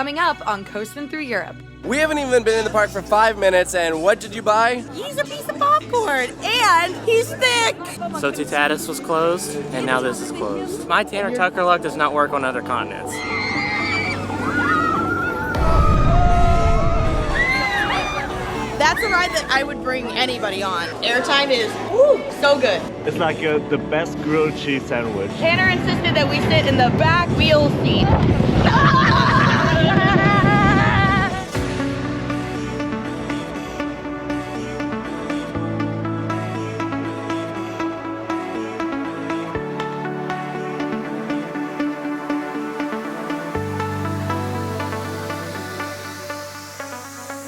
coming up on Coastin' Through Europe. We haven't even been in the park for 5 minutes, and what did you buy? He's a piece of popcorn, and he's thick! So Tutatis was closed, and now this is closed. My Tanner Tucker luck does not work on other continents. That's a ride that I would bring anybody on. Airtime is, woo, so good. It's like the best grilled cheese sandwich. Tanner insisted that we sit in the back wheel seat.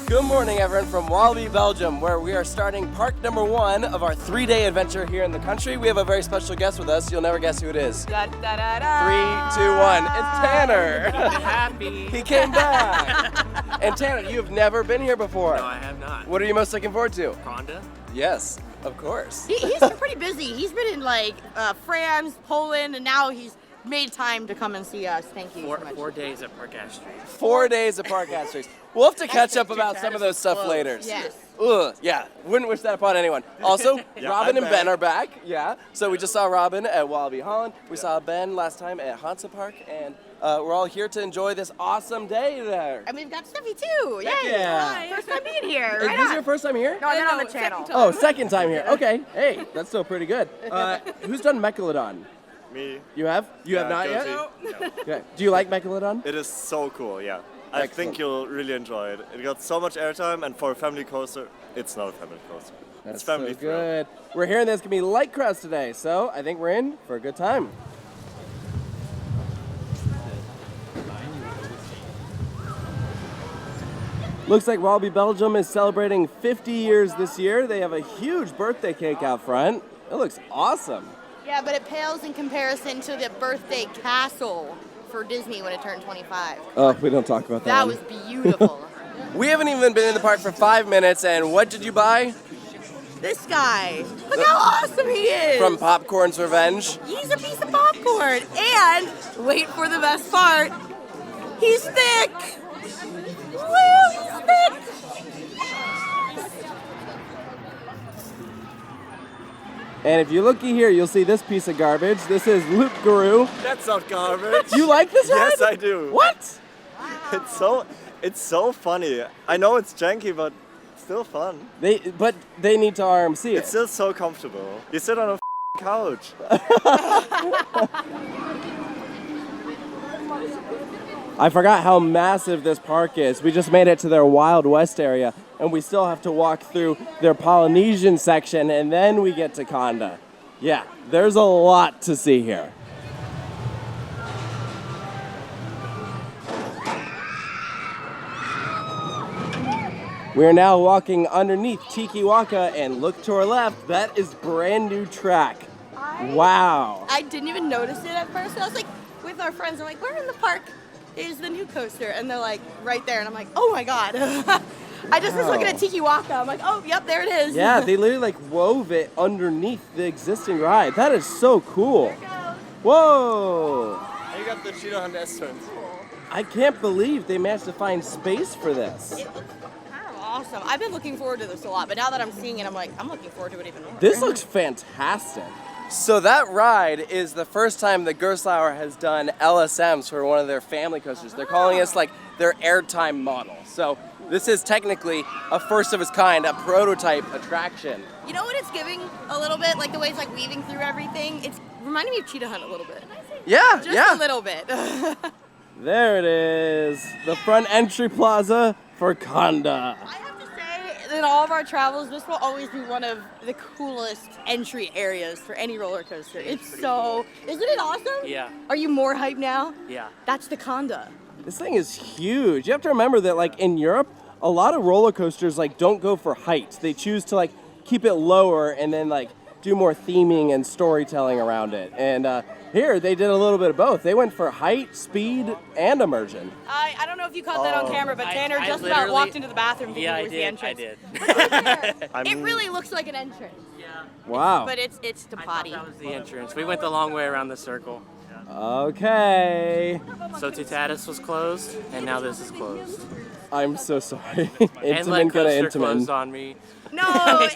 Good morning, everyone, from Walibi Belgium, where we are starting park number 1 of our 3-day adventure here in the country. We have a very special guest with us. You'll never guess who it is. Da, da, da, da. 3, 2, 1. It's Tanner. Happy. He came back. And Tanner, you've never been here before. No, I have not. What are you most looking forward to? Kondaa? Yes, of course. He's been pretty busy. He's been in like France, Poland, and now he's made time to come and see us. Thank you so much. 4 days at Park Astrid. 4 days of Park Astrid. We'll have to catch up about some of those stuff later. Yes. Ugh, yeah, wouldn't wish that upon anyone. Also, Yeah, Robin I'm and Ben back. are back. Yeah, so we just saw Robin at Walibi Holland. We saw Ben last time at Hansa Park, and we're all here to enjoy this awesome day there. And we've got Steffi too. Yay! yeah. First time being here. Is Right this on. your first time here? No, I've been on the channel. Oh, second time here. Okay, hey, that's still pretty good. Who's done Mecolodon? Me. You have? You have not yet? No. Okay. Do you like Mecolodon? It is so cool, yeah. I Excellent. think you'll really enjoy it. It got so much airtime, and for a family coaster, it's not a family coaster. That's it's family so thrill. good. We're hearing there's gonna be light crowds today, so I think we're in for a good time. Looks like Walibi Belgium is celebrating 50 years this year. They have a huge birthday cake out front. It looks awesome. Yeah, but it pales in comparison to the birthday castle for Disney when it turned 25. Oh, we don't talk about That one. was beautiful. We haven't even been in the park for 5 minutes, and what did you buy? This guy. Look how awesome he is. From Popcorn's Revenge. He's a piece of popcorn. And, wait for the best part, he's thick. Woo, he's thick. And if you're looking here, you'll see this piece of garbage. This is Luke Garoo. That's not garbage. Do you like this ride? Yes, I do. What? It's so funny. I know it's janky, but still fun. But they need to RMC it. It's still so comfortable. You sit on a couch. I forgot how massive this park is. We just made it to their Wild West area, and we still have to walk through their Polynesian section, and then we get to Kondaa. Yeah, there's a lot to see here. We are now walking underneath Tikiwaka, and look to our left, that is brand new track. Wow. I didn't even notice it at first. I was like, with our friends, I'm like, where in the park is the new coaster? And they're like, right there. And I'm like, oh my God. I just was looking at Tikiwaka. I'm like, oh, yep, there it is. Yeah, they literally like wove it underneath the existing ride. That is so cool. There it goes. Whoa. You got the Cheetah Hunt S-turns. I can't believe they managed to find space for this. It looks kind of awesome. I've been looking forward to this a lot, but now that I'm seeing it, I'm like, I'm looking forward to it even more. This looks fantastic. So that ride is the first time that Gerstlauer has done LSMs for one of their family coasters. They're calling this like their airtime model. So this is technically a first of its kind, a prototype attraction. You know what it's giving a little bit? Like the way it's like weaving through everything. It's reminding me of Cheetah Hunt a little bit. Yeah, Just a little bit. There it is, the front entry plaza for Kondaa. I have to say, in all of our travels, this will always be one of the coolest entry areas for any roller coaster. It's so, isn't it awesome? Yeah. Are you more hyped now? Yeah. That's the Kondaa. This thing is huge. You have to remember that like in Europe, a lot of roller coasters like don't go for height. They choose to like keep it lower and then like do more theming and storytelling around it. And here they did a little bit of both. They went for height, speed, and immersion. I don't know if you caught that on camera, but Tanner I just about literally- walked into the bathroom thinking Yeah, it I was the did. entrance. I did. It really looks like an entrance, Wow. but it's the I thought potty. that was the entrance. We went the long way around the circle. Okay. So Tutatis was closed, and now this is closed. I'm so sorry. And let Intamin go to Coaster closed Intamin. on me. No,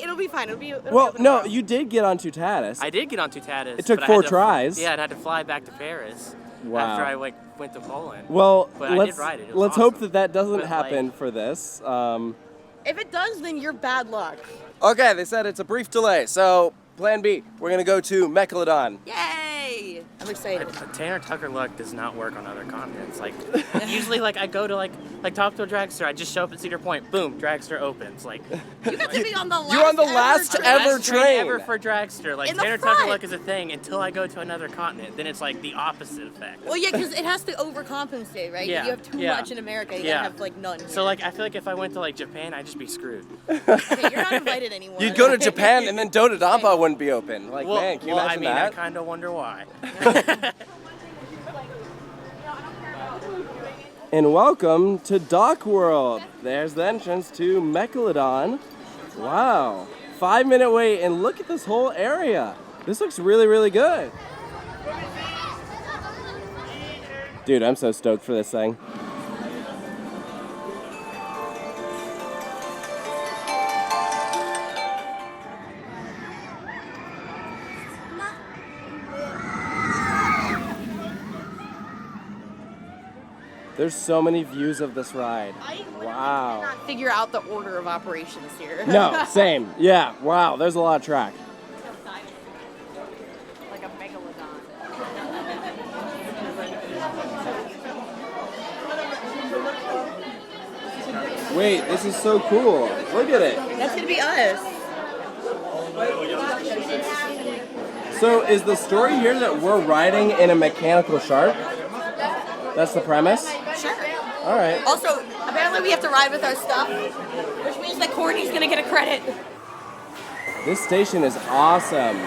it'll be fine. It'll Well, be no, you did get on Tutatis. I did get on Tutatis. It took but I 4 had to- tries. Yeah, I had to fly back to Paris Wow. after I went to Poland. Well, But I did ride it. It was let's hope awesome. that doesn't But, happen like- for this. If it does, then you're bad luck. Okay, they said it's a brief delay, so plan B. We're gonna go to Mecolodon. Yay! I'm excited. Tanner Tucker luck does not work on other continents. Like usually, like I go to like talk to a dragster. I just show up at Cedar Point. Boom, dragster opens. Like You got to be on the last. You're on the last ever last train train. ever for dragster. Like In the Tanner front. Tucker luck is a thing until I go to another continent. Then it's like the opposite effect. Well, yeah, because it has to overcompensate, right? Yeah, You have too yeah. much in America. You Yeah. gotta have like none. So like I feel like if I went to like Japan, I'd just be screwed. Okay, you're not invited anymore. You'd go to Japan and then Dododampa wouldn't be open. Like, Well, man, can you well, imagine I mean, that? I kind of wonder why. And welcome to Dock World. There's the entrance to Megalodon. Wow. 5-minute wait, and look at this whole area. This looks really, really good. Dude, I'm so stoked for this thing. There's so many views of this ride. Wow. Cannot figure out the order of operations here. No, same. Yeah, wow, there's a lot of track. Like a megalodon. Wait, this is so cool. Look at it. That's gonna be us. So is the story here that we're riding in a mechanical shark? That's the premise? Sure. All right. Also, apparently we have to ride with our stuff, which means that Courtney's gonna get a credit. This station is awesome.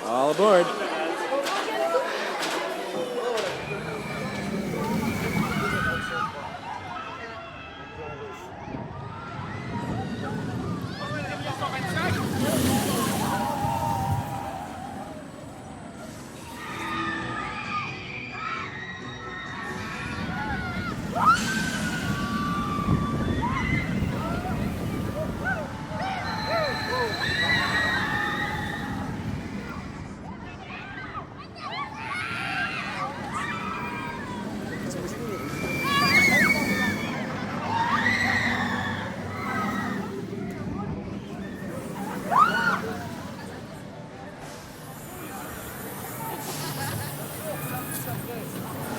All aboard.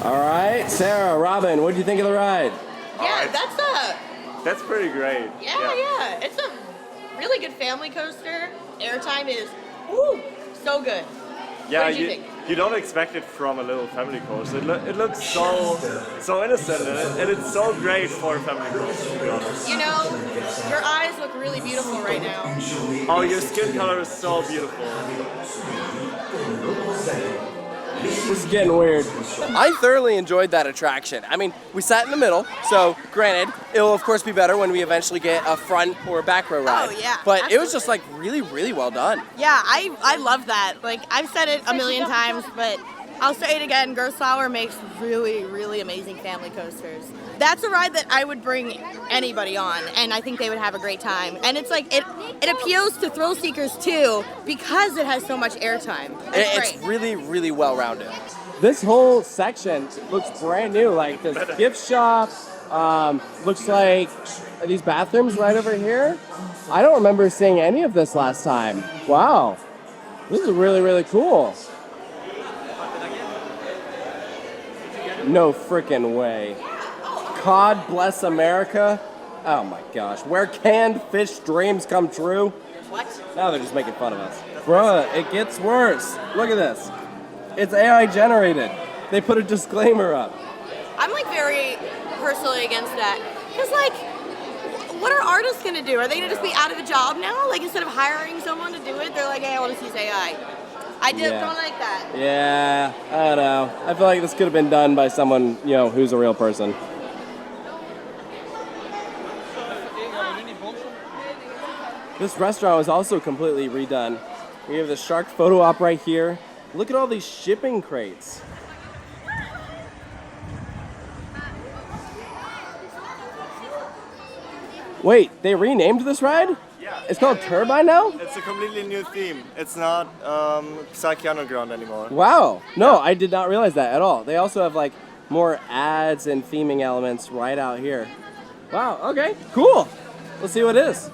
All right, Sarah, Robin, what do you think of the ride? Yeah, That's pretty great. yeah. It's a really good family coaster. Airtime is so good. Yeah, What did you think? you don't expect it from a little family coaster. It looks so innocent and it's so great for a family coaster, to be honest. You know, your eyes look really beautiful right now. Oh, your skin color is so beautiful. This is getting weird. I thoroughly enjoyed that attraction. I mean, we sat in the middle, so granted, it will of course be better when we eventually get a front or a back row ride. Oh, yeah, But it was absolutely. just like really, really well done. Yeah, I love that. Like, I've said it a million times, but I'll say it again. Gerstlauer makes really, really amazing family coasters. That's a ride that I would bring anybody on, and I think they would have a great time. And it's like, it appeals to thrill seekers too, because it has so much airtime. It's great. really, really well rounded. This whole section looks brand new. Like this gift shop, looks like these bathrooms right over here. I don't remember seeing any of this last time. Wow, this is really, really cool. No frickin' way. God bless America. Oh my gosh, where canned fish dreams come true? What? Now they're just making fun of us. Bruh, it gets worse. Look at this. It's AI generated. They put a disclaimer up. I'm like very personally against that. Because like, what are artists gonna do? Are they gonna just be out of a job now? Like instead of hiring someone to do it, they're like, hey, I wanna use AI. I don't like that. Yeah, I don't know. I feel like this could have been done by someone, you know, who's a real person. This restaurant was also completely redone. We have the shark photo op right here. Look at all these shipping crates. Wait, they renamed this ride? Yeah. It's called Turbine now? It's a completely new theme. It's not Psyche Underground anymore. Wow. No, I did not realize that at all. They also have like more ads and theming elements right out here. Wow, okay, cool. Let's see what it is.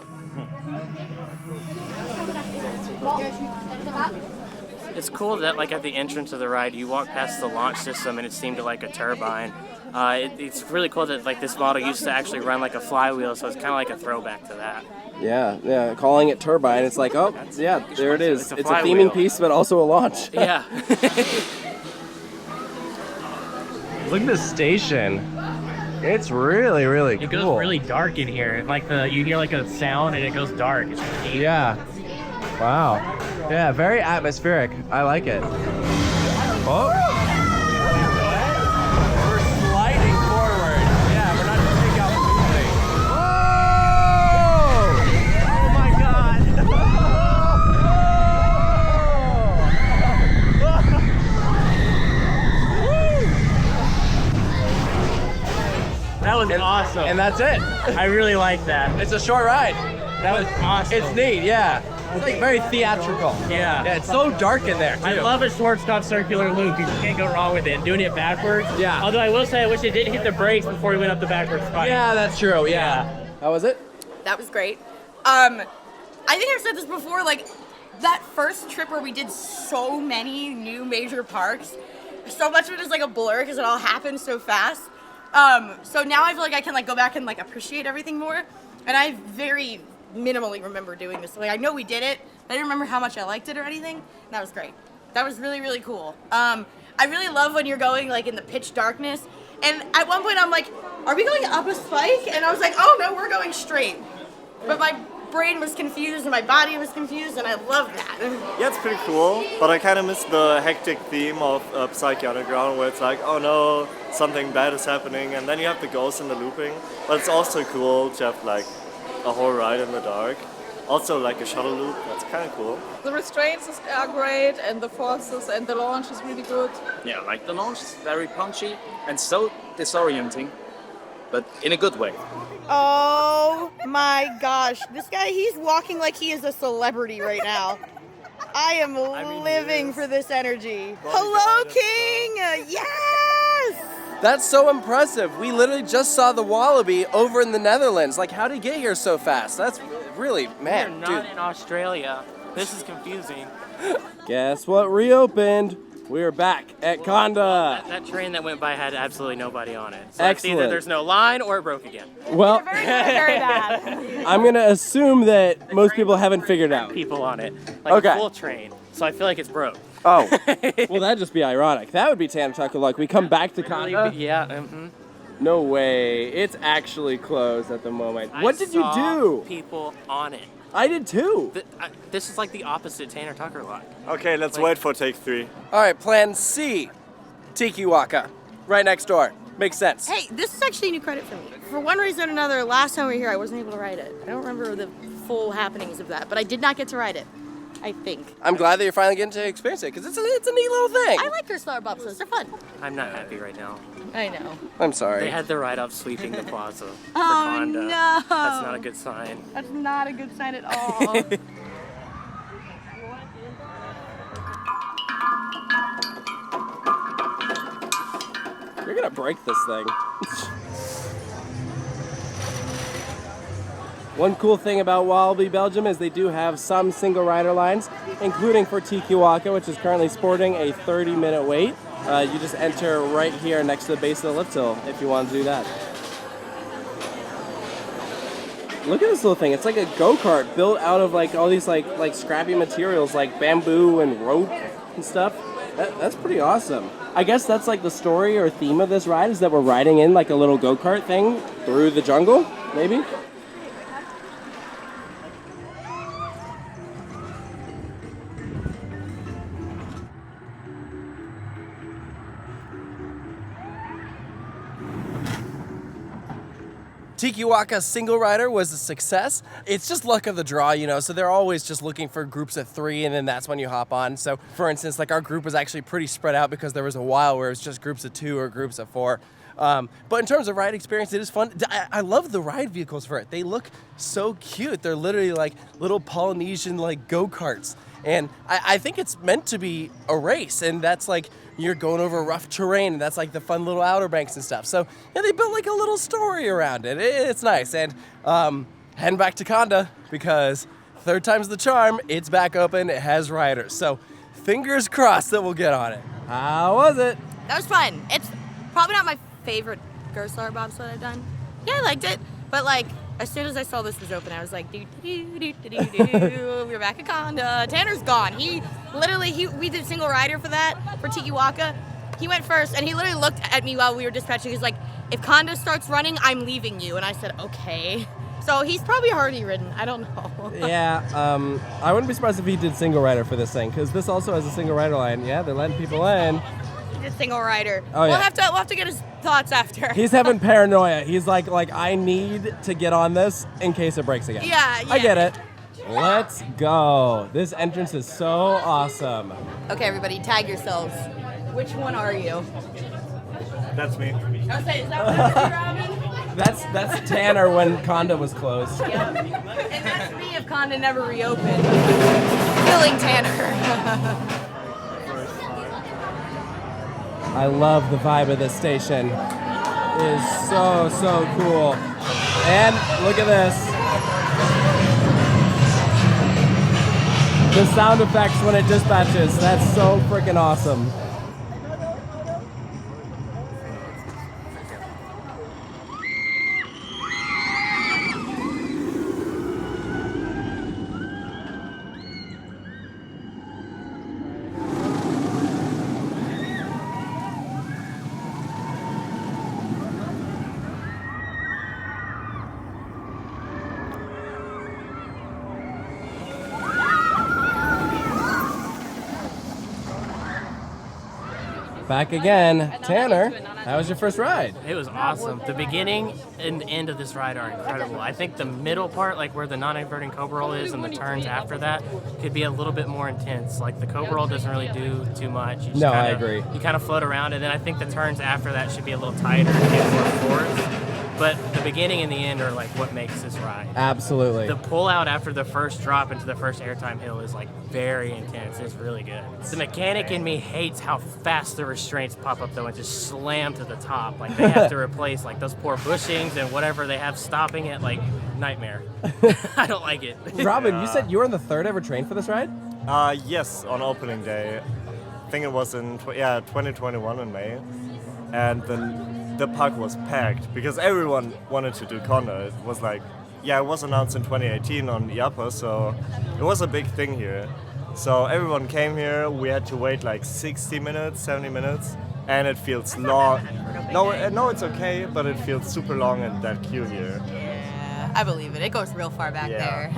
It's cool that like at the entrance of the ride, you walk past the launch system and it's themed to like a turbine. It's really cool that like this model used to actually run like a flywheel, so it's kind of like a throwback to that. Yeah, calling it Turbine, it's like, oh, yeah, there it is. It's a theming piece, but also a launch. Yeah. Look at this station. It's really, really cool. It goes really dark in here. Like you hear like a sound and it goes dark. It's neat. Yeah. Wow. Yeah, very atmospheric. I like it. Oh. We're sliding forward. Yeah, we're not just taking out moving. Whoa! Oh my God! That was awesome. And that's it. I really like that. It's a short ride. That was awesome. It's neat, yeah. It's like very theatrical. Yeah. Yeah, it's so dark in there, too. I love a Schwarzkopf circular loop. You can't go wrong with it. And doing it backwards. Yeah. Although I will say I wish it did hit the brakes before we went up the backwards spike. Yeah, that's true, yeah. How was it? That was great. I think I've said this before, like, that first trip where we did so many new major parks, so much of it is like a blur because it all happened so fast. So now I feel like I can like go back and like appreciate everything more. And I very minimally remember doing this. Like I know we did it, but I didn't remember how much I liked it or anything. And that was great. That was really, really cool. I really love when you're going like in the pitch darkness. And at one point I'm like, are we going up a spike? And I was like, oh no, we're going straight. But my brain was confused and my body was confused, and I love that. Yeah, it's pretty cool, but I kind of miss the hectic theme of Psyche Underground, where it's like, oh no, something bad is happening, and then you have the ghosts and the looping. But it's also cool to have like a whole ride in the dark. Also like a shuttle loop, that's kind of cool. The restraints are great, and the forces and the launch is really good. Yeah, like the launch is very punchy and so disorienting, but in a good way. Oh my gosh, this guy, he's walking like he is a celebrity right now. I am living for this energy. Hello, King! Yes! That's so impressive. We literally just saw the Wallaby over in the Netherlands. Like, how did he get here so fast? That's really, man, We're not in Australia. This is confusing. Guess what reopened? We're back at Kondaa. That train that went by had absolutely nobody on it. So it's either Excellent. there's no line or it broke again. Well, Very bad. I'm going to assume that most people haven't figured out. People on it. Like Okay. a full train. So I feel like it's broke. Oh, well, that'd just be ironic. That would be Tucker luck. We come back to Kondaa. Yeah. Mm-hmm. No way. It's actually closed at the moment. What did you saw do? People on it. I did too. This is like the opposite Tanner Tucker luck. Okay, let's wait for take 3. All right, plan C. Tikiwaka. Right next door. Makes sense. Hey, this is actually new credit for me. For one reason or another, last time we were here, I wasn't able to ride it. I don't remember the full happenings of that, but I did not get to ride it, I think. I'm glad that you're finally getting to experience it because it's a neat little thing. I like Gerstlauer bobsleds, they're fun. I'm not happy right now. I know. I'm sorry. They had the ride-off sweeping the plaza for Oh, Kondaa. no. That's not a good sign. That's not a good sign at all. You're gonna break this thing. One cool thing about Walibi Belgium is they do have some single rider lines, including for Tikiwaka, which is currently sporting a 30-minute wait. You just enter right here next to the base of the lift hill if you want to do that. Look at this little thing. It's like a go-kart built out of like all these like scrappy materials like bamboo and rope and stuff. That's pretty awesome. I guess that's like the story or theme of this ride is that we're riding in like a little go-kart thing through the jungle, maybe? Tikiwaka single rider was a success. It's just luck of the draw, you know, so they're always just looking for groups of 3 and then that's when you hop on. So for instance, like our group was actually pretty spread out because there was a while where it was just groups of 2 or groups of 4. But in terms of ride experience, it is fun. I love the ride vehicles for it. They look so cute. They're literally like little Polynesian like go-karts. And I think it's meant to be a race, and that's like you're going over rough terrain, and that's like the fun little outer banks and stuff. So yeah, they built like a little story around it. It's nice. And heading back to Kondaa because 3rd time's the charm. It's back open. It has riders. So fingers crossed that we'll get on it. How was it? That was fun. It's probably not my favorite Gerstlauer bobsled I've done. Yeah, I liked it, but like as soon as I saw this was open, I was like, we're back at Kondaa. Tanner's gone. We did single rider for Tikiwaka. He went first, and he literally looked at me while we were dispatching. He's like, if Kondaa starts running, I'm leaving you. And I said, okay. So he's probably already ridden. I don't know. Yeah, I wouldn't be surprised if he did single rider for this thing, because this also has a single rider line. Yeah, they're letting people in. He did single rider. Oh, yeah. We'll have to get his thoughts after. He's having paranoia. He's like I need to get on this in case it breaks again. Yeah. I get it. Let's go. This entrance is so awesome. Okay, everybody, tag yourselves. Which one are you? That's me. I'll say, is that Robin? That's Tanner when Kondaa was closed. Yep. And that's me if Kondaa never reopened. Killing Tanner. I love the vibe of this station. It is so cool. And look at this. The sound effects when it dispatches. That's so freaking awesome. Back again. Tanner, how was your first ride? It was awesome. The beginning and the end of this ride are incredible. I think the middle part, like where the non-inverting cobra roll is and the turns after that, could be a little bit more intense. Like the cobra roll doesn't really do too much. You just I agree. You kind of float around, and then I think the turns after that should be a little tighter and get more force. But the beginning and the end are like what makes this ride. Absolutely. The pull out after the first drop into the first airtime hill is like very intense. It's really good. The mechanic in me hates how fast the restraints pop up though and just slam to the top. Like they have to replace like those poor bushings and whatever they have stopping it, like nightmare. I don't like it. Robin, you said you were in the 3rd ever train for this ride? Yes, on opening day. I think it was in 2021 in May. And then the park was packed because everyone wanted to do Kondaa. It was like, it was announced in 2018 on IAPA, so it was a big thing here. So everyone came here. We had to wait like 60 minutes, 70 minutes, and it feels long. No, it's okay, but it feels super long in that queue here. Yeah, I believe it. It goes real far back there.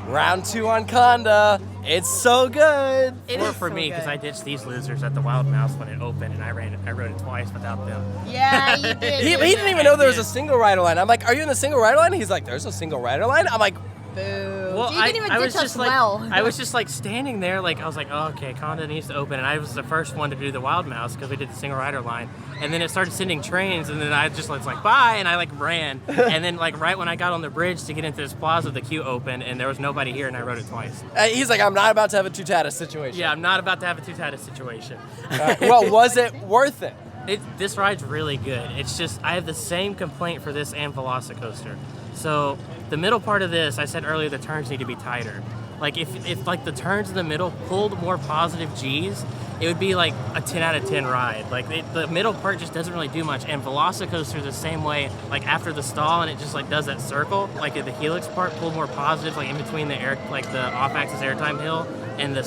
Round 2 on Kondaa. It's so good. Or for me, because I ditched these losers at the Wild Mouse when it opened, and I rode it twice without them. Yeah, you did. He didn't even know there was a single rider line. I'm like, are you in the single rider line? He's like, there's a single rider line? I'm like, boo. Well, You didn't even I was ditch us just like, well. I was just like standing there, like I was like, oh, okay, Kondaa needs to open, and I was the first one to do the Wild Mouse because we did the single rider line, and then it started sending trains, and then I just was like, bye, and I like ran, and then like right when I got on the bridge to get into this plaza, the queue opened, and there was nobody here, and I rode it twice. he's like, I'm not about to have a Tutata situation. Yeah, I'm not about to have a Tutata situation. Well, was it worth it? This ride's really good. It's just, I have the same complaint for this and Velocicoaster. So the middle part of this, I said earlier, the turns need to be tighter. Like if like the turns in the middle pulled more positive G's, it would be like a 10 out of 10 ride. Like the middle part just doesn't really do much. And Velocicoaster the same way, like after the stall and it just like does that circle, like the helix part pulled more positive, like in between the the off-axis airtime hill and the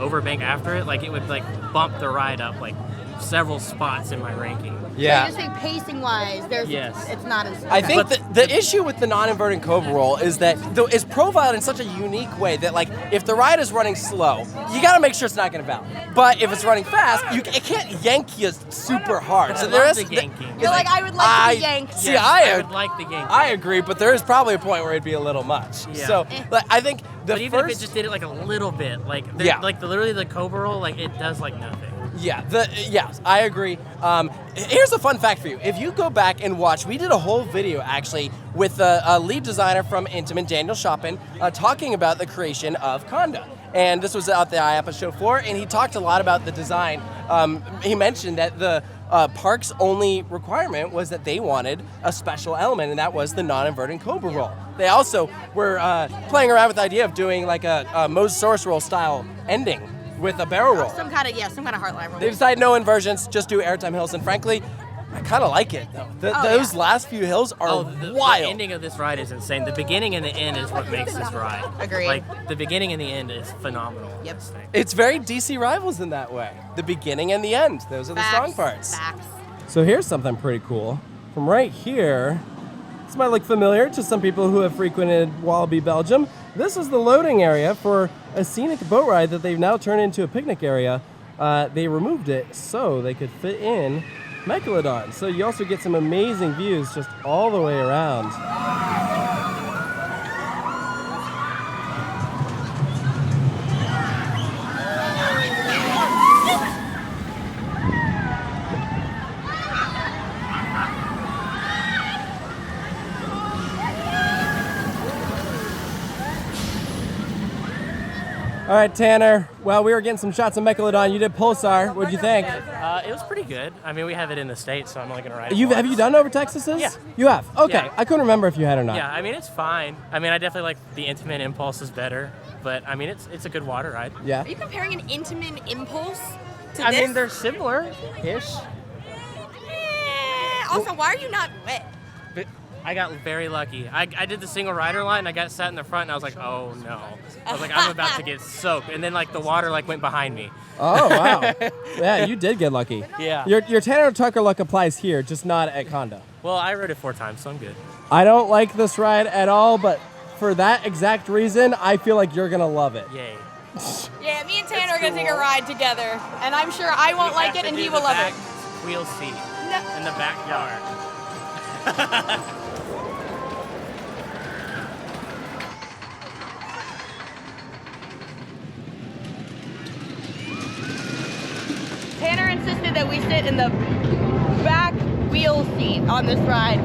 overbank after it, like it would like bump the ride up like several spots in my ranking. Yeah. So you're saying pacing-wise, it's not as... I think the issue with the non-inverting Cobra roll is that it's profiled in such a unique way that, like, if the ride is running slow, you got to make sure it's not going to bounce. But if it's running fast, it can't yank you super hard. So there is the yanking. You're like, I would like to be yanked. See, Yes, I would like the yanking. I agree, but there is probably a point where it'd be a little much. Yeah. So, like, I think the But even if first... it just did it like a little bit, like literally the Cobra roll, like it does like nothing. Yeah, yes, I agree. Here's a fun fact for you. If you go back and watch, we did a whole video actually with a lead designer from Intamin, Daniel Chopin, talking about the creation of Kondaa. And this was at the IAPA show floor, and he talked a lot about the design. He mentioned that the park's only requirement was that they wanted a special element, and that was the non-inverting Cobra roll. They also were playing around with the idea of doing like a Mosasaurus roll style ending with a barrel roll. Some kind of heartline roll. They decided no inversions, just do airtime hills, and frankly, I kind of like it though. Those last few hills are wild. The ending of this ride is insane. The beginning and the end is what makes this ride. Agreed. Like the beginning and the end is phenomenal. Yep. This thing. It's very DC Rivals in that way. The beginning and the end, those are the strong parts. Facts. So here's something pretty cool. From right here, this might look familiar to some people who have frequented Walibi Belgium. This is the loading area for a scenic boat ride that they've now turned into a picnic area. They removed it so they could fit in Mecolodon. So you also get some amazing views just all the way around. All right, Tanner. Well, we were getting some shots of Megalodon. You did Pulsar. What'd you think? It was pretty good. I mean, we have it in the States, so I'm only going to ride it Have you done over Texas's? Yeah. You have? Okay. Yeah. I couldn't remember if you had or not. Yeah, I mean, it's fine. I mean, I definitely like the Intamin Impulse is better, but I mean, it's a good water ride. Yeah. Are you comparing an Intamin Impulse to I this? mean, they're similar-ish. Also, why are you not wet? But I got very lucky. I did the single rider line. I got sat in the front, and I was like, oh no. I was like, I'm about to get soaked, and then like the water like went behind me. Oh wow. Yeah, you did get lucky. Yeah. Your Tanner Tucker luck applies here, just not at Kondaa. Well, I rode it 4 times, so I'm good. I don't like this ride at all, but for that exact reason, I feel like you're gonna love it. Yay. Yeah, me and Tanner are going to take a ride together, and I'm sure I won't like it and he will love it. Wheel seat in the backyard. Tanner insisted that we sit in the back wheel seat on this ride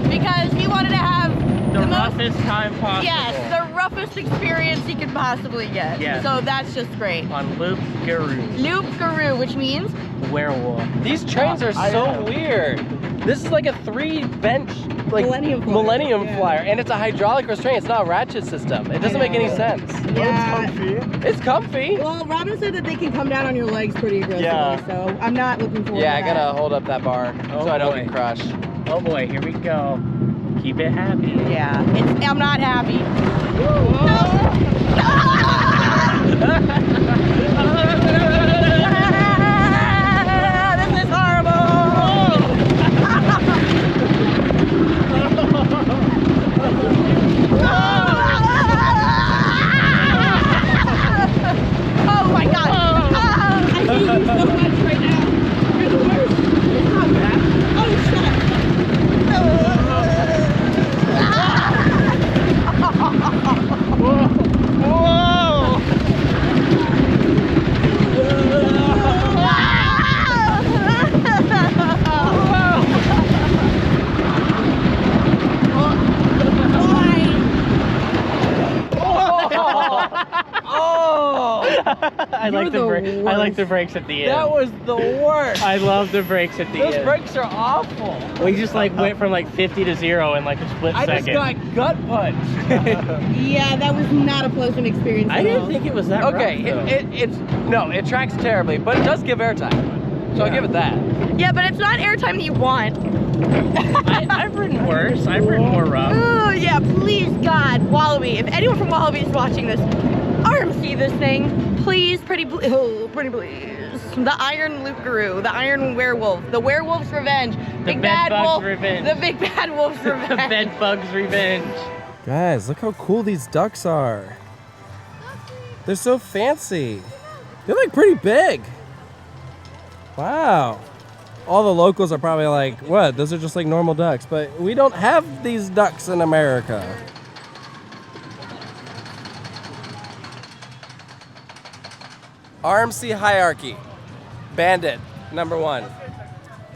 because he wanted to have The roughest time possible. Yes, the roughest experience he could possibly get. Yes. So that's just great. On Loop Garoo. Loop Garoo, which means? Werewolf. These trains are so weird. This is like a 3-bench like Millennium Flyer, and it's a hydraulic restraint. It's not a ratchet system. It doesn't make any sense. Yeah. It's comfy. Well, Robin said that they can come down on your legs pretty aggressively, so I'm not looking forward to Yeah, I that. gotta hold up that bar so I don't get crushed. Oh boy, here we go. Keep it happy. Yeah, I'm not happy. This is horrible. Oh my God. I hate you so much right now. You're the worst. It's not bad. Oh, shut up. I like the brakes at the end. That was the worst. I love the brakes at the end. Those brakes are awful. We just like went from like 50 to 0 in like a split I second. just got gut punched. Yeah, that was not a pleasant experience. I didn't think it was that Okay, rough, it tracks terribly, but it does give airtime. So I'll give it that. Yeah, but it's not airtime that you want. I've ridden worse. I've ridden more rough. Oh, yeah, please, God, Walibi. If anyone from Walibi is watching this, RMC this thing, please, pretty please. The Iron Loop Garoo, the Iron Werewolf, the Werewolf's Revenge, Big Bad Wolf, Revenge. the Big Bad Wolf's Revenge. The Bed Bug's Revenge. Guys, look how cool these ducks are. They're so fancy. They're like pretty big. Wow. All the locals are probably like, what? Those are just like normal ducks. But we don't have these ducks in America. RMC hierarchy. Bandit, number 1.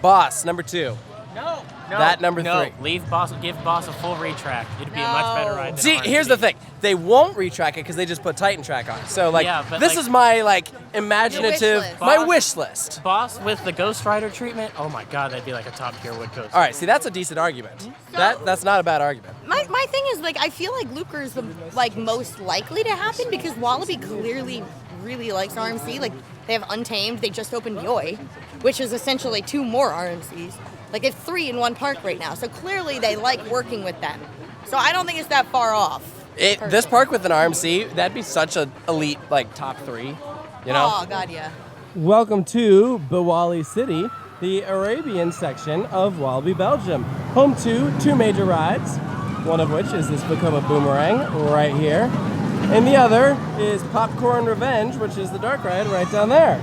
Boss, number 2. No. That number 3. Leave Boss, give Boss a full retract. It'd be a much better ride than See, RMC. here's the thing. They won't retrack it because they just put Titan track on it. So, like, Yeah, but, this like- is my, like, imaginative, list. my Boss- wish list. Boss with the Ghost Rider treatment. Oh my God, that'd be like a top tier wood coaster. All right, see, that's a decent argument. That's not a bad argument. My thing is, like, I feel like Lucre is the like most likely to happen because Walibi clearly really likes RMC. Like, they have Untamed, they just opened Yoi, which is essentially 2 more RMCs. Like, it's 3 in one park right now, so clearly they like working with them. So I don't think it's that far off. This park with an RMC, that'd be such an elite, like, top 3, you know? Oh, God, yeah. Welcome to Bawali City, the Arabian section of Walibi Belgium. Home to 2 major rides, one of which is this Vekoma Boomerang right here. And the other is Popcorn Revenge, which is the dark ride right down there.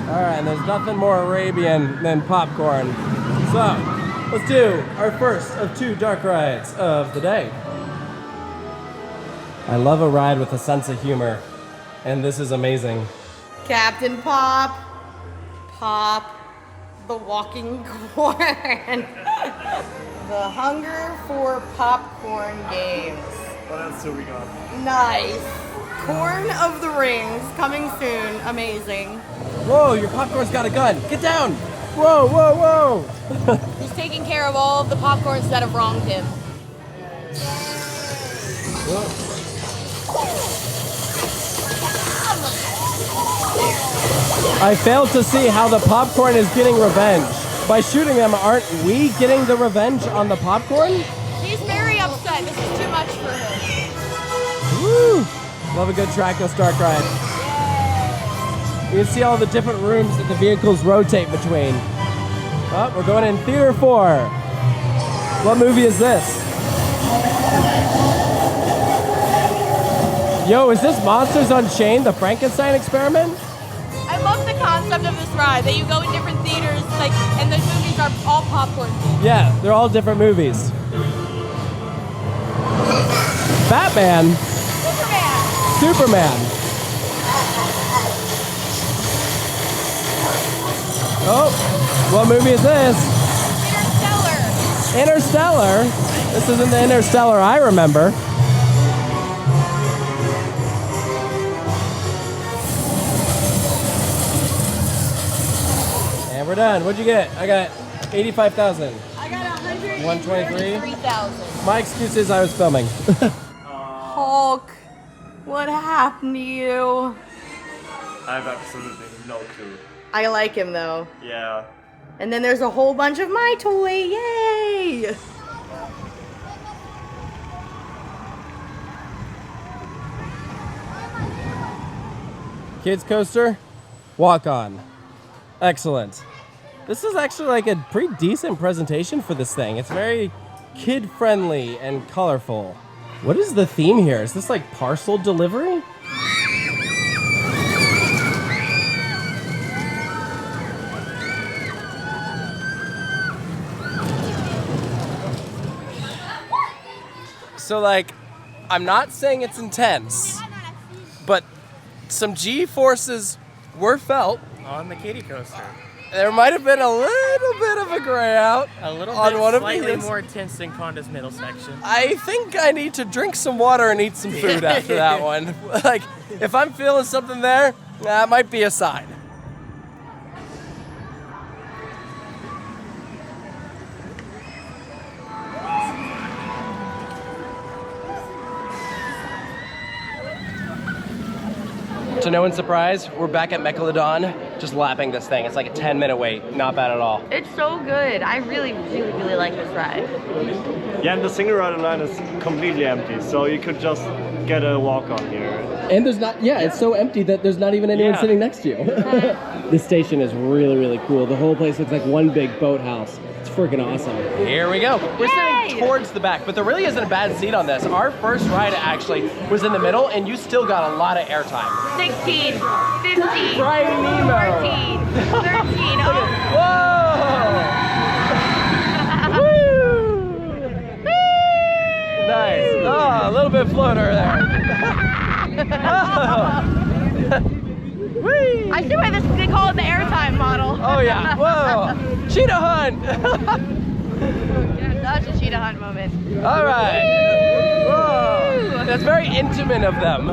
All right, and there's nothing more Arabian than popcorn. So, let's do our first of 2 dark rides of the day. I love a ride with a sense of humor, and this is amazing. Captain Pop, the walking corn. The hunger for popcorn games. What else do we got? Nice. Corn of the Rings, coming soon, amazing. Whoa, your popcorn's got a gun. Get down. Whoa, whoa, whoa. He's taking care of all of the popcorns that have wronged him. I failed to see how the popcorn is getting revenge. By shooting them, aren't we getting the revenge on the popcorn? He's very upset. This is too much for him. Woo! Love a good trackless dark ride. You can see all the different rooms that the vehicles rotate between. Oh, we're going in Theater 4. What movie is this? Yo, is this Monsters Unchained, the Frankenstein experiment? I love the concept of this ride, that you go in different theaters, like, and the movies are all popcorn themed. Yeah, they're all different movies. Batman. Superman. Oh, what movie is this? Interstellar. This isn't the Interstellar I remember. And we're done. What'd you get? I got 85,000. I got 123? 123,000. My excuse is I was filming. Hulk, what happened to you? I have absolutely no clue. I like him though. Yeah. And then there's a whole bunch of my toy, yay! Kids coaster, walk on. Excellent. This is actually like a pretty decent presentation for this thing. It's very kid friendly and colorful. What is the theme here? Is this like parcel delivery? So, like, I'm not saying it's intense, but some G-forces were felt. On the kiddie coaster. There might have been a little bit of a gray out A little on bit one of slightly these. more intense than Konda's middle section. I think I need to drink some water and eat some food after that one. Like, if I'm feeling something there, that might be a sign. So no one's surprised, we're back at Mecolodon, just lapping this thing. It's like a 10-minute wait, not bad at all. It's so good. I really like this ride. Yeah, and the single rider line is completely empty, so you could just get a walk on here. And there's not, yeah, it's so empty that there's not even anyone sitting next to you. This station is really, really cool. The whole place looks like one big boathouse. It's freaking awesome. Here we go. We're sitting towards the back, but there really isn't a bad seat on this. Our first ride actually was in the middle, and you still got a lot of airtime. 16, 15, Brian Nemo. 14, 13. Oh. Whoa! Woo! Nice. Oh, a little bit floater there. Whee! I see why they call it the airtime model. Oh yeah. Whoa! Cheetah hunt! Such a cheetah hunt moment. All right. Whoa! That's very intimate of them.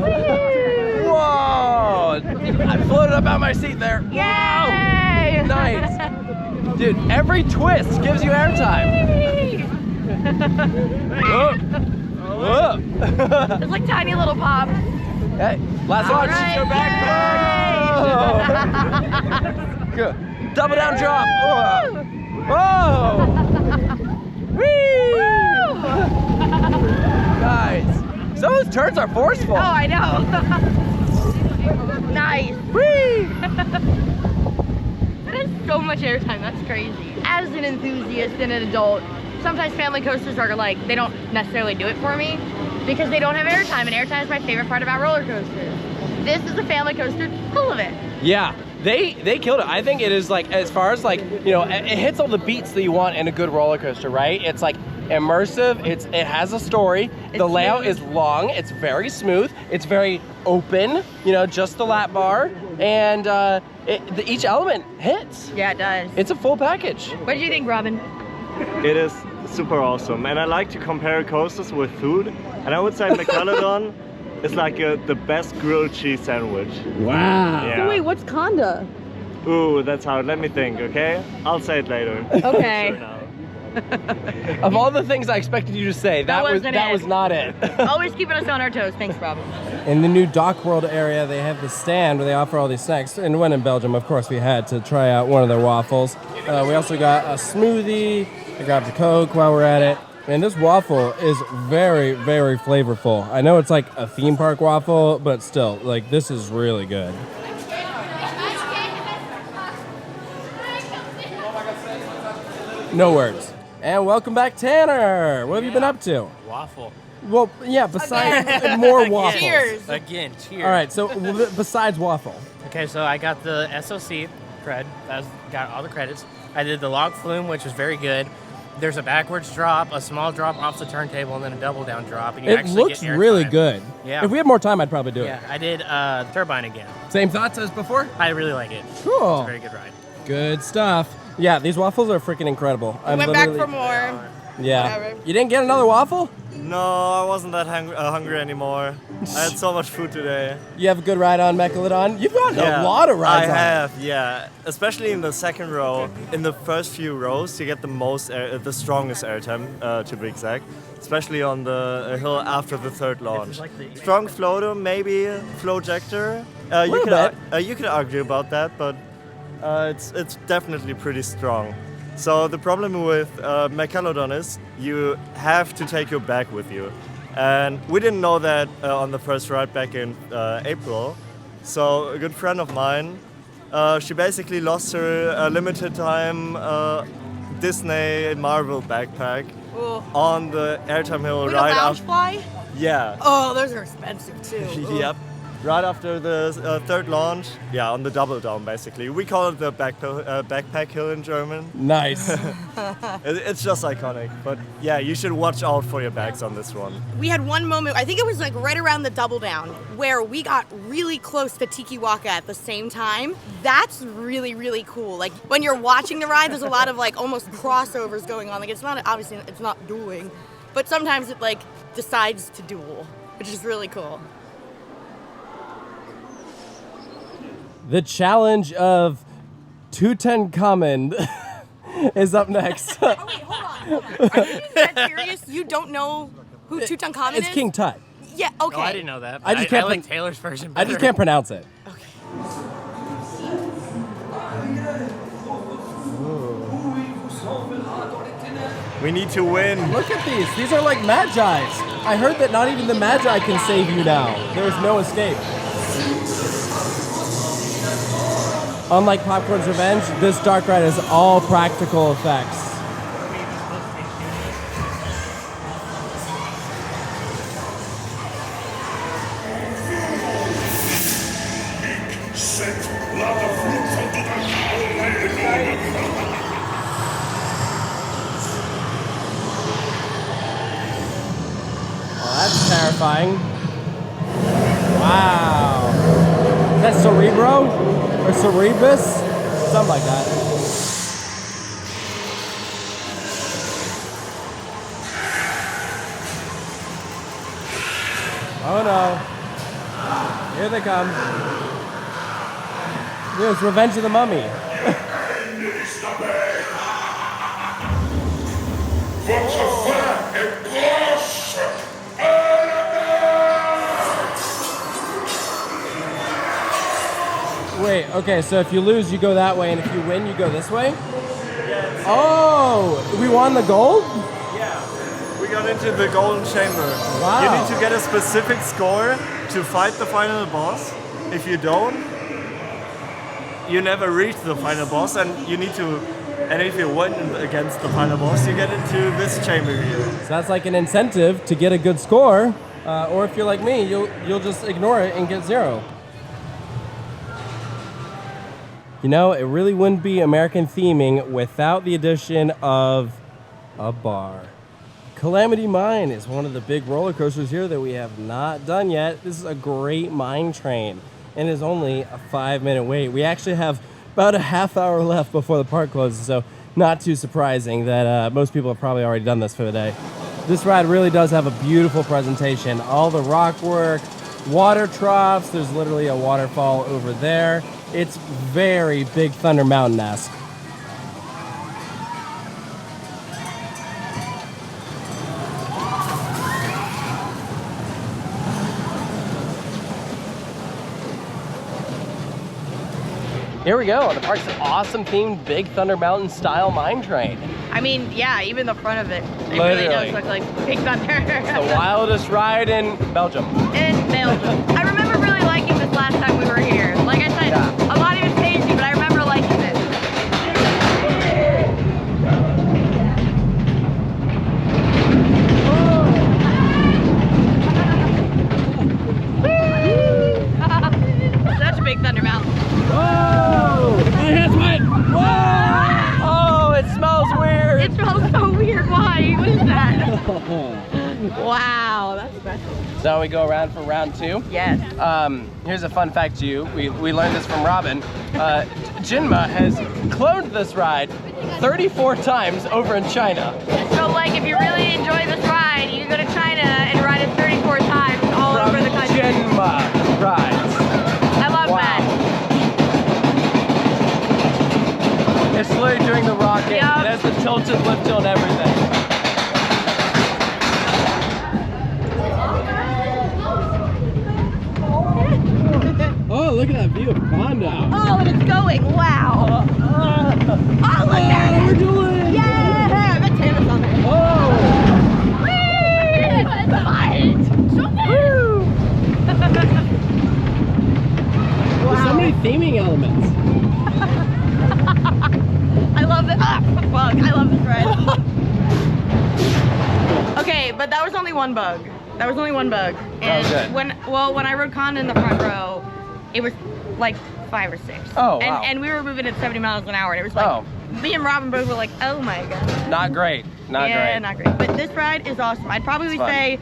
Whoa! I floated up out my seat there. Yay! Wow! Nice. Dude, every twist gives you airtime. Whoa! Whoa! It's like tiny little pops. Hey, last launch. Right. Go back. Whoa. Good. Double down drop. Whoa. Whee. Nice. Some of those turns are forceful. Oh, I know. Nice. Whee. That is so much airtime. That's crazy. As an enthusiast and an adult, sometimes family coasters are like, they don't necessarily do it for me because they don't have airtime, and airtime is my favorite part about roller coasters. This is a family coaster full of it. Yeah, they killed it. I think it is like, as far as like, you know, it hits all the beats that you want in a good roller coaster, right? It's like immersive, it has a story, the layout is long, it's very smooth, it's very open, you know, just the lap bar, and each element hits. Yeah, it does. It's a full package. What do you think, Robin? It is super awesome, and I like to compare coasters with food, and I would say Megalodon is like the best grilled cheese sandwich. Wow. Yeah. So wait, what's Kondaa? Ooh, that's hard. Let me think, okay? I'll say it later. Okay. For now. Of all the things I expected you to say, that was not it. Always keeping us on our toes. Thanks, Robin. In the new Dock World area, they have the stand where they offer all these snacks. And when in Belgium, of course, we had to try out one of their waffles. We also got a smoothie. I grabbed a Coke while we're at it. And this waffle is very, very flavorful. I know it's like a theme park waffle, but still, like, this is really good. No words. And welcome back, Tanner. What have you been up to? Waffle. Well, yeah, besides more waffles. Cheers. Again, cheers. All right, so besides waffle. Okay, so I got the SOC cred. Got all the credits. I did the log flume, which was very good. There's a backwards drop, a small drop off the turntable, and then a double down drop. And you It actually looks get air really time. good. Yeah. If we had more time, I'd probably do Yeah, it. I did Turbine again. Same thoughts as before? I really like it. Cool. It's a very good ride. Good stuff. Yeah, these waffles are freaking incredible. We went back for more. Yeah. Whatever. You didn't get another waffle? No, I wasn't that hungry anymore. I had so much food today. You have a good ride on Megalodon? You've gotten a lot of rides I on it. have, yeah. Especially in the second row. In the first few rows, you get the strongest airtime, to be exact. Especially on the hill after the third launch. Strong floater, maybe flowjector. You could argue about that, but it's definitely pretty strong. So the problem with Mecolodon is you have to take your bag with you. And we didn't know that on the first ride back in April. So a good friend of mine, she basically lost her limited time Disney Marvel backpack on the airtime hill With right a lounge after. fly? Yeah. Oh, those are expensive too. Yep. Right after the third launch, on the double down basically. We call it the backpack hill in German. Nice. It's just iconic, but yeah, you should watch out for your bags on this one. We had one moment, I think it was like right around the double down, where we got really close to Tikiwaka at the same time. That's really, really cool. Like when you're watching the ride, there's a lot of like almost crossovers going on. Like it's not, obviously it's not dueling, but sometimes it like decides to duel, which is really cool. The challenge of Tutankhamon is up next. Oh wait, hold on. Are you that serious? You don't know who Tutankhamon is? It's King Tut. Yeah, okay. Oh, I didn't know that. I just can't like Taylor's version I better. just can't pronounce it. We need to win. Look at these. These are like Magi's. I heard that not even the Magi can save you now. There's no escape. Unlike Popcorn's Revenge, this dark ride is all practical effects. That's terrifying. Wow. Is that Cerebro? Or Cerebus? Something like that. Oh no. Here they come. Here's Revenge of the Mummy. Wait, okay, so if you lose, you go that way, and if you win, you go this way? Yes. Oh, we won the gold? Yeah. We got into the golden chamber. Wow. You need to get a specific score to fight the final boss. If you don't, you never reach the final boss, and you need to. And if you win against the final boss, you get into this chamber here. So that's like an incentive to get a good score, or if you're like me, you'll just ignore it and get 0. You know, it really wouldn't be American theming without the addition of a bar. Calamity Mine is one of the big roller coasters here that we have not done yet. This is a great mine train, and is only a 5-minute wait. We actually have about a half hour left before the park closes, so not too surprising that most people have probably already done this for the day. This ride really does have a beautiful presentation. All the rock work, water troughs, there's literally a waterfall over there. It's very Big Thunder Mountain-esque. Here we go. The park's an awesome themed Big Thunder Mountain style mine train. I mean, yeah, even the front of it. It Literally. really does look like Big Thunder. It's the wildest ride in Belgium. In Belgium. I remember really liking this last time we were here. Like I said, Yeah. a lot of it's changed, but I remember liking this. Such a Big Thunder Mountain. Whoa! My hand's wet! Whoa! Oh, it smells weird! It smells so weird. Why? What is that? Wow, that's special. So we go around for round 2? Yes. Here's a fun fact to you. We learned this from Robin. Jinma has cloned this ride 34 times over in China. So, like, if you really enjoy this ride, you can go to China and ride it 34 times all over the country. Jinma rides. I love that. It's literally doing the rocket. Yep. It has the tilted lift hill and everything. Oh, look at that view of Kondaa. Oh, and it's going. Wow. Oh, look at it. We're doing it. Yeah. That's Taylor's on there. Oh. Whee! It's fun. So Woo! There's so many theming elements. I love it. Ah, bug. I love this ride. Okay, but that was only one bug. That was only one bug. And good. when I rode Kondaa in the front row, it was like 5 or 6. Oh, and, wow. And we were moving at 70 miles an hour, and it was like, me and Robin both were like, oh my god. Not great. Not yeah, great. not great. But this ride is awesome. I'd probably say,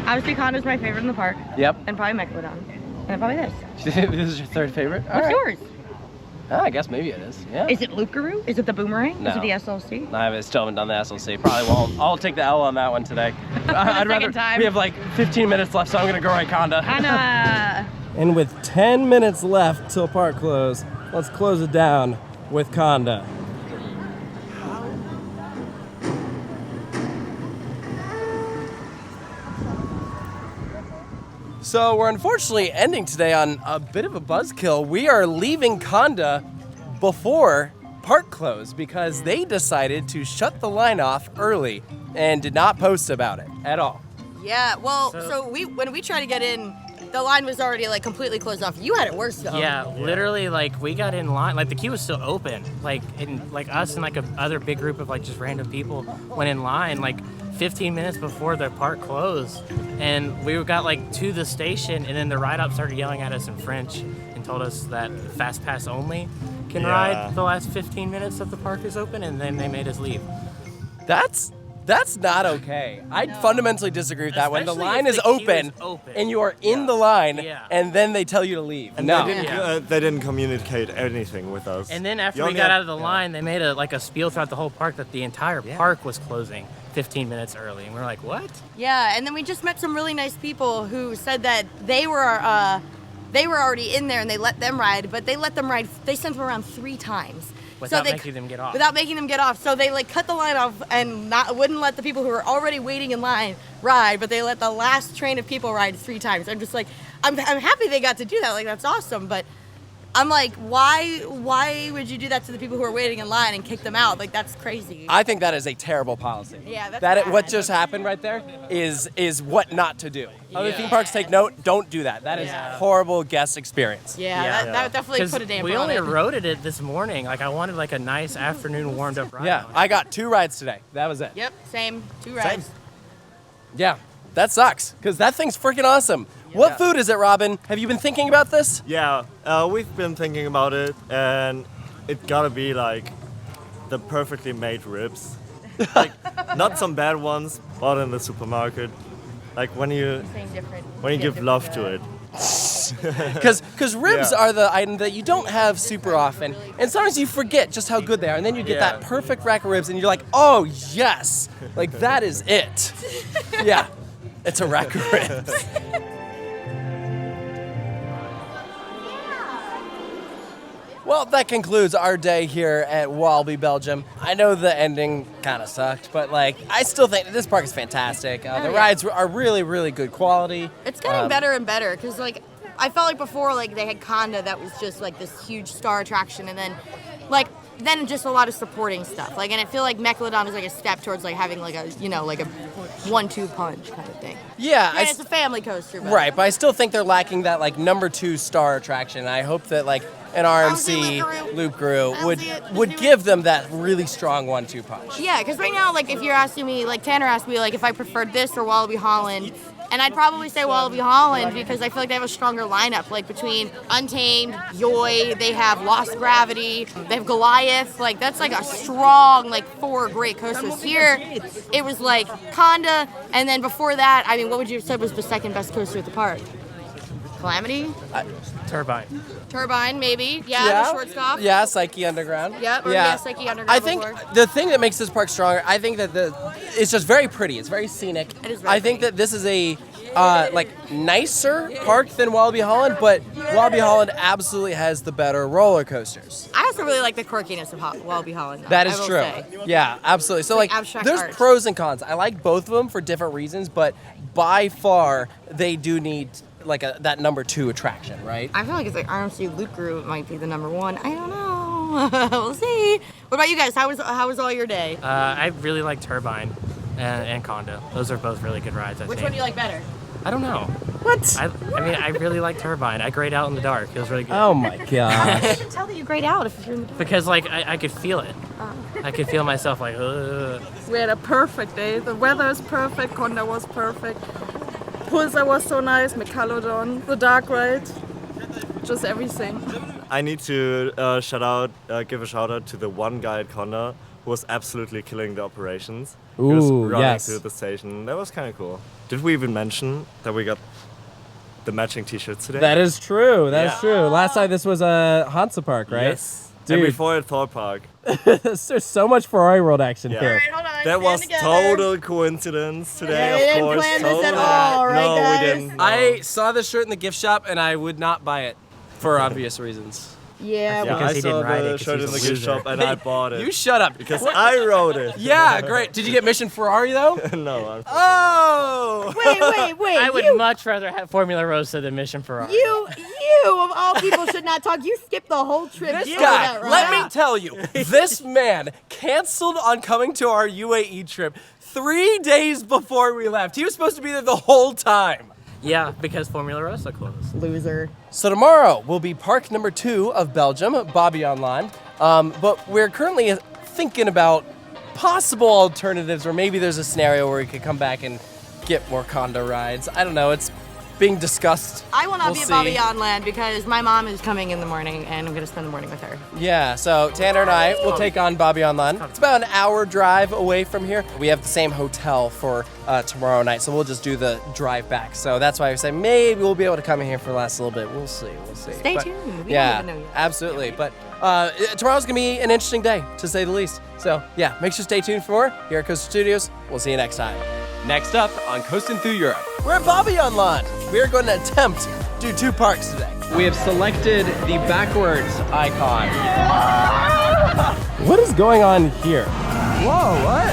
obviously Kondaa's my favorite in the park. Yep. And probably Mecolodon. And probably this. This is your third favorite? What's yours? Oh, I guess maybe it is. Yeah. Is it Loop Garoo? Is it the Boomerang? No. Is it the SLC? I still haven't done the SLC. Probably won't. I'll take the L on that one today. I'd rather. time. We have like 15 minutes left, so I'm gonna go ride Kondaa. Kondaa. And with 10 minutes left till park close, let's close it down with Kondaa. So we're unfortunately ending today on a bit of a buzzkill. We are leaving Kondaa before park close because they decided to shut the line off early and did not post about it at all. Yeah, well, so when we tried to get in, the line was already like completely closed off. You had it worse though. Yeah, literally, like we got in line, like the queue was still open. Like us and like a other big group of like just random people went in line like 15 minutes before the park closed, and we got like to the station, and then the ride up started yelling at us in French and told us that fast pass only can ride the last 15 minutes that the park is open, and then they made us leave. That's not okay. I fundamentally disagree with that. When the Especially line if is the queue open, is open. and you are in the line, Yeah. and then they tell you to leave. And no. they didn't communicate anything with us. And then after You we only got had- out of the line, they made a spiel throughout the whole park that the entire park was closing 15 minutes early, and we're like, what? Yeah, and then we just met some really nice people who said that they were already in there and they let them ride, but they let them ride. They sent them around 3 times. Without making them get off. Without making them get off. So they like cut the line off and wouldn't let the people who were already waiting in line ride, but they let the last train of people ride 3 times. I'm just like, I'm happy they got to do that. Like, that's awesome, but I'm like, why would you do that to the people who are waiting in line and kick them out? Like, that's crazy. I think that is a terrible policy. Yeah, that's that. bad. What just happened right there is what not to do. Other theme parks take note. Don't do that. That is horrible guest experience. Yeah, that definitely put a damper we on only it. rode it this morning. Like, I wanted like a nice afternoon warmed up ride. Yeah, I got 2 rides today. That was it. Yep, same. 2 rides. Yeah, that sucks because that thing's freaking awesome. What food is it, Robin? Have you been thinking about this? Yeah, we've been thinking about it, and it gotta be like the perfectly made ribs. Like, not some bad ones bought in the supermarket. Like when you give love to it. Because ribs are the item that you don't have super often, and sometimes you forget just how good they are, and then you get that perfect rack of ribs, and you're like, oh yes, like that is it. Yeah, it's a rack of ribs. Well, that concludes our day here at Walibi Belgium. I know the ending kind of sucked, but like I still think this park is fantastic. The rides are really, really good quality. It's getting better and better because like I felt like before like they had Kondaa that was just like this huge star attraction, and then just a lot of supporting stuff. Like, and I feel like Mecolodon is like a step towards like having like a like a 1-2 punch kind of thing. Yeah, and it's a family coaster, but right, but I still think they're lacking that like number 2 star attraction. I hope that like an RMC Loop Garoo would give them that really strong 1-2 punch. Yeah, because right now, like if you're asking me, like Tanner asked me, like if I preferred this or Walibi Holland, and I'd probably say Walibi Holland because I feel like they have a stronger lineup, like between Untamed, Yoy, they have Lost Gravity, they have Goliath. Like that's like a strong like 4 great coasters. Here, it was like Kondaa, and then before that, I mean, what would you have said was the second best coaster at the park? Calamity? Turbine, maybe. Yeah, the short stop. Yeah, Psyche Underground. Yep, or Psyche Underground. I think the thing that makes this park stronger, I think that it's just very pretty. It's very scenic. It is very I think that this is a nicer park than Walibi Holland, but Walibi Holland absolutely has the better roller coasters. I also really like the quirkiness of Walibi Holland. Though, That I is will true. say. Yeah, absolutely. So like abstract there's art. pros and cons. I like both of them for different reasons, but by far they do need like that number 2 attraction, right? I feel like it's like RMC Loop Group might be the number 1. I don't know. We'll see. What about you guys? How was all your day? I really like Turbine and Kondaa. Those are both really good rides, I Which think. one do you like better? I don't know. What? I mean, I really like Turbine. I grayed out in the dark. It was really good. Oh my gosh. I can tell that you grayed out if you're in the dark. Because like I could feel it. I could feel myself like, ugh. We had a perfect day. The weather is perfect. Kondaa was perfect. Pulsar was so nice. Mecalodon, the dark ride, just everything. I need to give a shout out to the one guy at Kondaa who was absolutely killing the operations. He was running through the station. That was kind of cool. Did we even mention that we got the matching t-shirts today? That is true. That is true. Last time this was a Hansa Park, right? Yes. Dude. And before at Thor Park. There's so much Ferrari World action here. Alright, hold on. That stand was together. total coincidence today, Yeah, we of didn't course. plan this at Totally. all, right, no, guys? we didn't. No. I saw this shirt in the gift shop and I would not buy it for obvious reasons. Yeah, Yeah, Because I he saw didn't ride it the 'cause shirt in he's the a gift loser. shop and I bought it. You shut up. because I wrote it. Yeah, great. Did you get Mission Ferrari though? No, Oh! wait. I would much rather have Formula Rossa than Mission Ferrari. You of all people should not talk. You skipped the whole trip. This You know guy, that, right? let me tell you, this man canceled on coming to our UAE trip 3 days before we left. He was supposed to be there the whole time. Yeah, because Formula Rossa closed. Loser. So tomorrow will be park number 2 of Belgium, Bobby Online. But we're currently thinking about possible alternatives, or maybe there's a scenario where we could come back and get more Kondaa rides. I don't know. It's being discussed. I will not We'll be at see. Bobby on land because my mom is coming in the morning and I'm going to spend the morning with her. Yeah, so Tanner and I will take on Bobby Online. It's about an hour drive away from here. We have the same hotel for tomorrow night, so we'll just do the drive back. So that's why I say maybe we'll be able to come in here for the last little bit. We'll see. Stay But, tuned. We yeah, don't even know yet. absolutely. But tomorrow's gonna be an interesting day, to say the least. So yeah, make sure to stay tuned for more here at Coaster Studios. We'll see you next time. Next up on Coasting Through Europe, we're at Bobby on Lawn. We're going to attempt to do 2 parks today. We have selected the backwards icon. What is going on here? Whoa, what?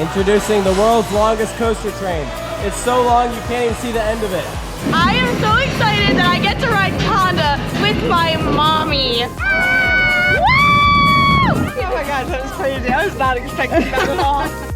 Introducing the world's longest coaster train. It's so long you can't even see the end of it. I am so excited that I get to ride Kondaa with my mommy. Oh my gosh, that was crazy. I was not expecting that at all.